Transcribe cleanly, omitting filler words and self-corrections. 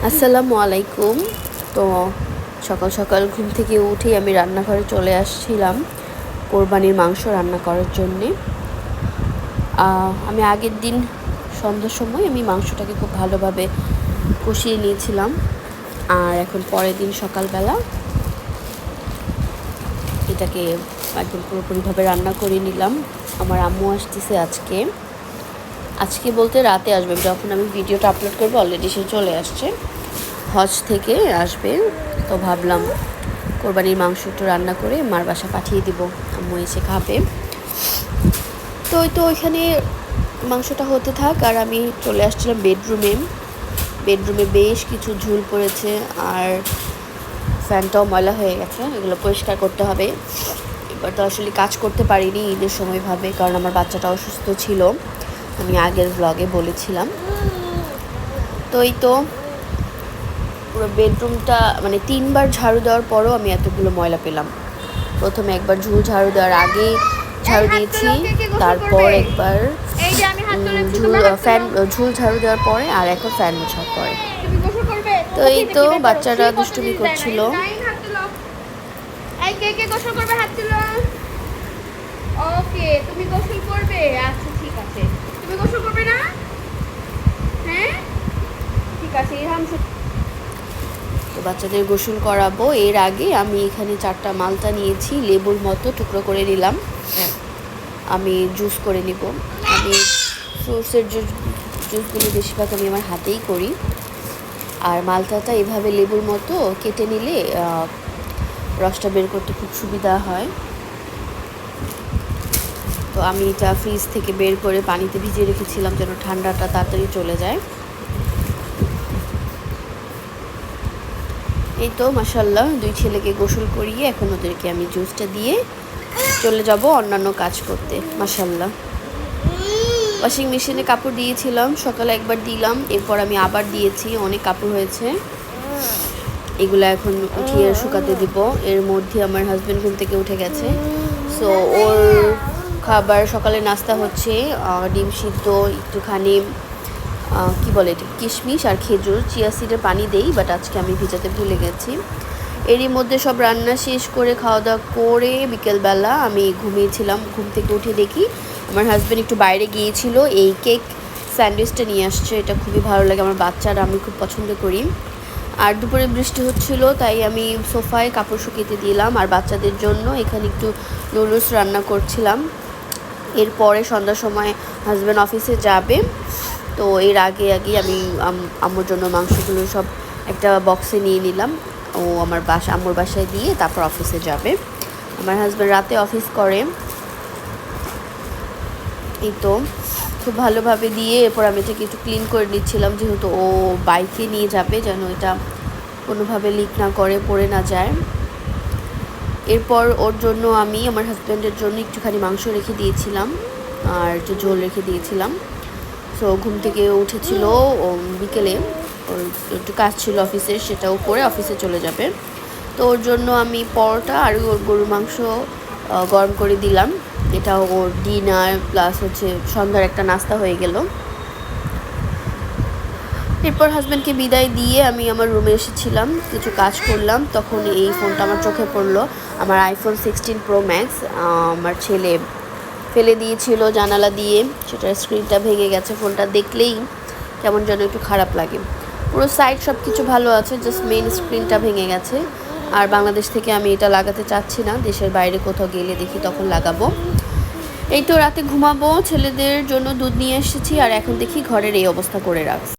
আসসালামু আলাইকুম। তো সকাল সকাল ঘুম থেকে উঠেই আমি রান্নাঘরে চলে আসছিলাম কোরবানির মাংস রান্না করার জন্যে। আমি আগের দিন সন্ধ্যার সময় আমি মাংসটাকে খুব ভালোভাবে কষিয়ে নিয়েছিলাম, আর এখন পরের দিন সকালবেলা এটাকে একদম পুরোপুরিভাবে রান্না করে নিলাম। আমার আম্মু আসতেছে আজকে বলতে রাতে আসবে, যখন আমি ভিডিওটা আপলোড করবো অলরেডি সে চলে আসছে, হজ থেকে আসবে। তো ভাবলাম কোরবানির মাংস একটু রান্না করে মার বাসা পাঠিয়ে দিব, আম্মু এসে খাবে। তো ওইখানে মাংসটা হতে থাক, আর আমি চলে আসছিলাম বেডরুমে বেশ কিছু ঝুল পড়েছে, আর ফ্যানটাও ময়লা হয়ে গেছে, এগুলো পরিষ্কার করতে হবে। এবার তো আসলে কাজ করতে পারিনি ঈদের সময়ভাবে, কারণ আমার বাচ্চাটা অসুস্থ ছিল, আমি আগের ব্লগে বলেছিলাম। তো পুরো বেডরুমটা মানে 3বার ঝাড়ু দেওয়ার পরও আমি এতগুলো ময়লা পেলাম। প্রথমে একবার ঝাড়ু দেওয়ার আগে ঝাড়ু দিয়েছি, তারপর একবার ঝুল ঝাড়ু দেওয়ার পরে, আর এখন ফ্যান মোছার পরে। তো বাচ্চারা দুষ্টুমি করছিল। ওকে, তুমি গোসল করবে? আচ্ছা ঠিক আছে, তুমি গোসল করবে না? হ্যাঁ ঠিক আছে। তো বাচ্চাদের গোসল করাবো, এর আগে আমি এখানে 4টা মালটা নিয়েছি, লেবুর মতো টুকরো করে নিলাম। আমি জুস করে নিব। আমি ফ্রুটসের জুসগুলো বেশিরভাগ আমি আমার হাতেই করি, আর মালটাটা এভাবে লেবুর মতো কেটে নিলে রসটা বের করতে খুব সুবিধা হয়। তো আমি এটা ফ্রিজ থেকে বের করে পানিতে ভিজিয়ে রেখেছিলাম যেন ঠান্ডাটা তাড়াতাড়ি চলে যায়। এই তো মাশাআল্লাহ 2 ছেলেকে গোসল করিয়ে এখন ওদেরকে আমি জুসটা দিয়ে চলে যাব অন্যান্য কাজ করতে। মাশাআল্লাহ ওয়াশিং মেশিনে কাপড় দিয়েছিলাম, সকালে একবার দিলাম, এরপর আমি আবার দিয়েছি, অনেক কাপড় হয়েছে। এগুলো এখন উঠিয়ে শুকাতে দিব। এর মধ্যে আমার হাজব্যান্ড ঘুম থেকে উঠে গেছে, সো ওর খাবার সকালে নাস্তা হচ্ছে ডিম সিদ্ধ, একটুখানি কি বলে এটা, কিশমিশ আর খেজুর, চিয়া সিডের পানি দেই, বাট আজকে আমি ভিজাতে ভুলে গেছি। এরই মধ্যে সব রান্না শেষ করে খাওয়া দাওয়া করে বিকেলবেলা আমি ঘুমিয়েছিলাম। ঘুম থেকে উঠে দেখি আমার হাজব্যান্ড একটু বাইরে গিয়েছিল, এই কেক স্যান্ডউইচটা নিয়ে আসছে, এটা খুবই ভালো লাগে আমার বাচ্চারা, আমি খুব পছন্দ করি। আর দুপুরে বৃষ্টি হচ্ছিল, তাই আমি সোফায় কাপড় শুকিয়ে দিলাম, আর বাচ্চাদের জন্য এখানে একটু নুডলস রান্না করছিলাম। এরপরে সন্ধ্যার সময় হাজব্যান্ড অফিসে যাবে, তো এর আগে আমি আম্মুর জন্য মাংসগুলো সব একটা বক্সে নিয়ে নিলাম। ও আমার আম্মুর বাসায় দিয়ে তারপর অফিসে যাবে। আমার হাজব্যান্ড রাতে অফিস করে। এই তো খুব ভালোভাবে দিয়ে এরপর আমি এটাকে একটু ক্লিন করে নিচ্ছিলাম, যেহেতু ও বাইকে নিয়ে যাবে, যেন এটা কোনোভাবে লিক না করে, পড়ে না যায়। এরপর ওর জন্য আমি আমার হাজব্যান্ডের জন্য একটুখানি মাংস রেখে দিয়েছিলাম, আর একটু ঝোল রেখে দিয়েছিলাম। সো ঘুম থেকে উঠেছিল বিকেলে, ওর একটু কাজ ছিল অফিসের, সেটাও করে অফিসে চলে যাবে। তো ওর জন্য আমি পরোটা আর ওর গরুর মাংস গরম করে দিলাম। এটা ওর ডিনার প্লাস হচ্ছে সন্ধ্যার একটা নাস্তা হয়ে গেল। এরপর হাজব্যান্ডকে বিদায় দিয়ে আমি আমার রুমে এসেছিলাম, কিছু কাজ করলাম, তখন এই ফোনটা আমার চোখে পড়লো, আমার iPhone 16 Pro Max। আমার ছেলে ফেলে দিয়েছিল জানালা দিয়ে, সেটার স্ক্রিনটা ভেঙে গেছে। ফোনটা দেখলেই কেমন যেন একটু খারাপ লাগে। পুরো সাইড সব কিছু ভালো আছে, জাস্ট মেইন স্ক্রিনটা ভেঙে গেছে। আর বাংলাদেশ থেকে আমি এটা লাগাতে চাচ্ছি না, দেশের বাইরে কোথাও গেলে দেখি তখন লাগাবো। এই তো রাতে ঘুমাবো, ছেলেদের জন্য দুধ নিয়ে এসেছি, আর এখন দেখি ঘরের এই অবস্থা করে রাখছি।